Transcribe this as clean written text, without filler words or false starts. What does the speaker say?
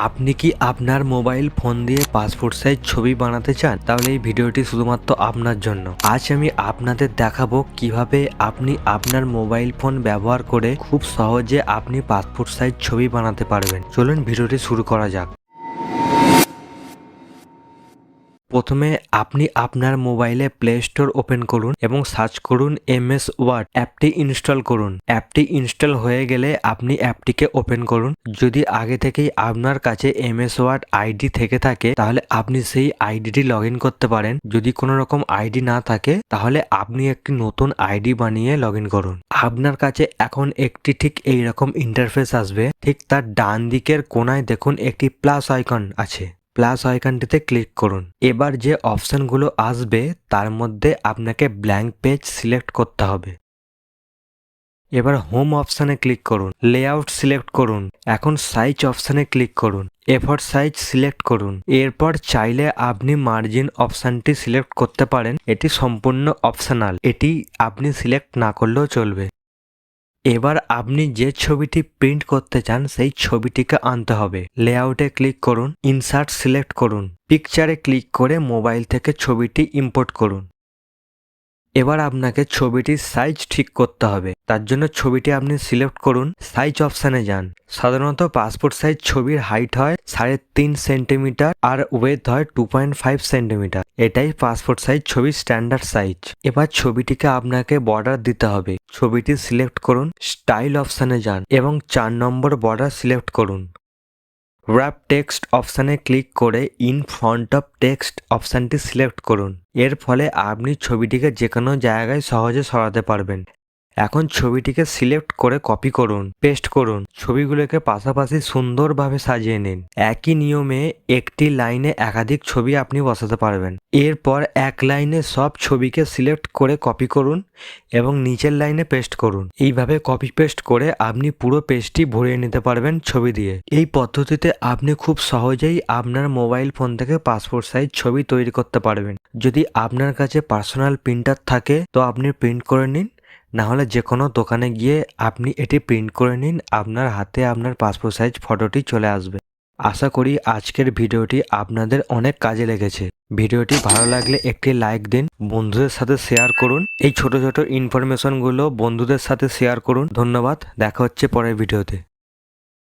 আপনি কি আপনার মোবাইল ফোন দিয়ে পাসপোর্ট সাইজ ছবি বানাতে চান? তাহলে এই ভিডিওটি শুধুমাত্র আপনার জন্য। আজ আমি আপনাদের দেখাবো কিভাবে আপনি আপনার মোবাইল ফোন ব্যবহার করে খুব সহজে আপনি পাসপোর্ট সাইজ ছবি বানাতে পারবেন। চলুন ভিডিওটি শুরু করা যাক। প্রথমে আপনি আপনার মোবাইলে প্লে স্টোর ওপেন করুন এবং সার্চ করুন MS ওয়ার্ড। অ্যাপটি ইনস্টল করুন। অ্যাপটি ইনস্টল হয়ে গেলে আপনি অ্যাপটিকে ওপেন করুন। যদি আগে থেকেই আপনার কাছে MS ওয়ার্ড আইডি থেকে থাকে তাহলে আপনি সেই আইডিটি লগ ইন করতে পারেন। যদি কোনো রকম আইডি না থাকে তাহলে আপনি একটি নতুন আইডি বানিয়ে লগ ইন করুন। আপনার কাছে এখন একটি ঠিক এইরকম ইন্টারফেস আসবে। ঠিক তার ডান দিকের কোনায় দেখুন একটি প্লাস আইকন আছে। প্লাস আইকনটিতে ক্লিক করুন। এবার যে অপশনগুলো আসবে তার মধ্যে আপনাকে ব্ল্যাঙ্ক পেজ সিলেক্ট করতে হবে। এবার হোম অপশানে ক্লিক করুন, লেআউট সিলেক্ট করুন, এখন সাইজ অপশানে ক্লিক করুন, এফোর্ট সাইজ সিলেক্ট করুন। এরপর চাইলে আপনি মার্জিন অপশানটি সিলেক্ট করতে পারেন। এটি সম্পূর্ণ অপশনাল, এটি আপনি সিলেক্ট না করলেও চলবে। এবার আপনি যে ছবিটি প্রিন্ট করতে চান সেই ছবিটিকে আনতে হবে। লেআউটে ক্লিক করুন, ইনসার্ট সিলেক্ট করুন, পিকচারে ক্লিক করে মোবাইল থেকে ছবিটি ইম্পোর্ট করুন। এবার আপনাকে ছবিটির সাইজ ঠিক করতে হবে। তার জন্য ছবিটি আপনি সিলেক্ট করুন, সাইজ অপশানে যান। সাধারণত পাসপোর্ট সাইজ ছবির হাইট হয় 3.5 সেন্টিমিটার আর ওয়েথ হয় 2.5 সেন্টিমিটার। এটাই পাসপোর্ট সাইজ ছবির স্ট্যান্ডার্ড সাইজ। এবার ছবিটিকে আপনাকে বর্ডার দিতে হবে। ছবিটি সিলেক্ট করুন, স্টাইল অপশানে যান এবং 4 নম্বর বর্ডার সিলেক্ট করুন। র‍্যাপ টেক্সট অপশানে ক্লিক করে ইন ফ্রন্ট অফ টেক্সট অপশানটি সিলেক্ট করুন। এর ফলে আপনি ছবিটিকে যে কোনো জায়গায় সহজে সরাতে পারবেন। এখন ছবিটিকে সিলেক্ট করে কপি করুন, পেস্ট করুন। ছবিগুলোকে পাশাপাশি সুন্দরভাবে সাজিয়ে নিন। একই নিয়মে একটি লাইনে একাধিক ছবি আপনি বসাতে পারবেন। এরপর এক লাইনে সব ছবিকে সিলেক্ট করে কপি করুন এবং নিচের লাইনে পেস্ট করুন। এইভাবে কপি পেস্ট করে আপনি পুরো পেজটি ভরিয়ে নিতে পারবেন ছবি দিয়ে। এই পদ্ধতিতে আপনি খুব সহজেই আপনার মোবাইল ফোন থেকে পাসপোর্ট সাইজ ছবি তৈরি করতে পারবেন। যদি আপনার কাছে পার্সোনাল প্রিন্টার থাকে তো আপনি প্রিন্ট করে নিন, না হলে যে কোনো দোকানে গিয়ে আপনি এটি প্রিন্ট করে নিন। আপনার হাতে আপনার পাসপোর্ট সাইজ ফটোটি চলে আসবে। আশা করি আজকের ভিডিওটি আপনাদের অনেক কাজে লেগেছে। ভিডিওটি ভালো লাগলে একটি লাইক দিন, বন্ধুদের সাথে শেয়ার করুন। এই ছোট ছোট ইনফরমেশনগুলো বন্ধুদের সাথে শেয়ার করুন। ধন্যবাদ, দেখা হচ্ছে পরের ভিডিওতে।